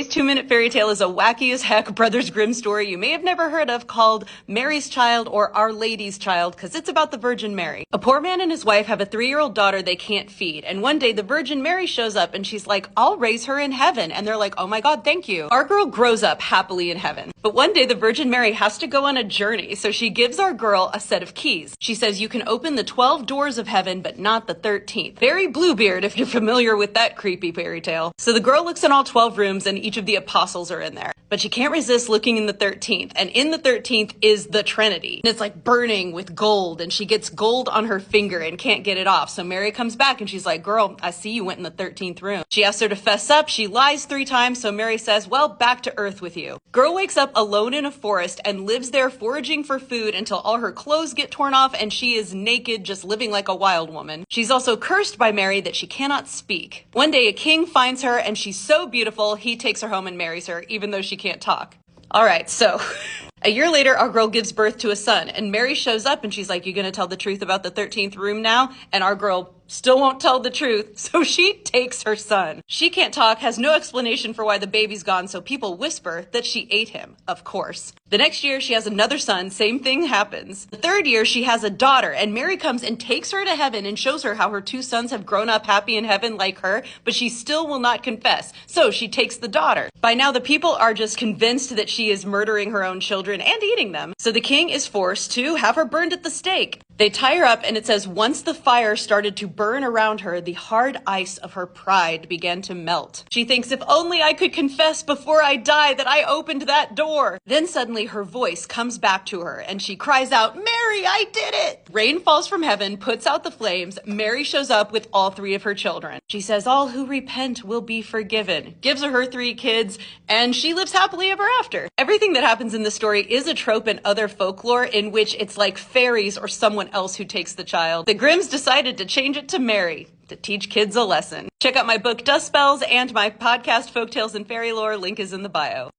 Today's 2-minute fairy tale is a wacky as heck Brothers Grimm story you may have never heard of called Mary's Child or Our Lady's Child because it's about the Virgin Mary. A poor man and his wife have a 3-year-old daughter they can't feed, and one day the Virgin Mary shows up and she's like, I'll raise her in heaven, and they're like, oh my god, thank you. Our girl grows up happily in heaven. But one day the Virgin Mary has to go on a journey, so she gives our girl a set of keys. She says you can open the 12 doors of heaven but not the 13th. Very Bluebeard if you're familiar with that creepy fairy tale. So the girl looks in all 12 rooms and each of the apostles are in there. But she can't resist looking in the 13th. And in the 13th is the Trinity. And it's like burning with gold. And she gets gold on her finger and can't get it off. So Mary comes back and she's like, girl, I see you went in the 13th room. She asks her to fess up. She lies 3 times. So Mary says, well, back to earth with you. Girl wakes up alone in a forest and lives there foraging for food until all her clothes get torn off and she is naked, just living like a wild woman. She's also cursed by Mary that she cannot speak. One day a king finds her and she's so beautiful, he takes her home and marries her, even though she can't talk. All right, so a year later, our girl gives birth to a son, and Mary shows up and she's like, you gonna tell the truth about the 13th room now? And our girl still won't tell the truth, so she takes her son. She can't talk, has no explanation for why the baby's gone, so people whisper that she ate him, of course. The next year, she has another son, same thing happens. The 3rd year, she has a daughter, and Mary comes and takes her to heaven and shows her how her 2 sons have grown up happy in heaven like her, but she still will not confess, so she takes the daughter. By now, the people are just convinced that she is murdering her own children and eating them, so the king is forced to have her burned at the stake. They tie her up and it says, once the fire started to burn around her, the hard ice of her pride began to melt. She thinks, if only I could confess before I die that I opened that door. Then suddenly her voice comes back to her and she cries out, Mary, I did it! Rain falls from heaven, puts out the flames. Mary shows up with all 3 of her children. She says, all who repent will be forgiven. Gives her 3 kids and she lives happily ever after. Everything that happens in the story is a trope in other folklore in which it's like fairies or someone else who takes the child. The Grimms decided to change it to Mary to teach kids a lesson. Check out my book Dust Spells and my podcast Folktales and Fairy Lore. Link is in the bio.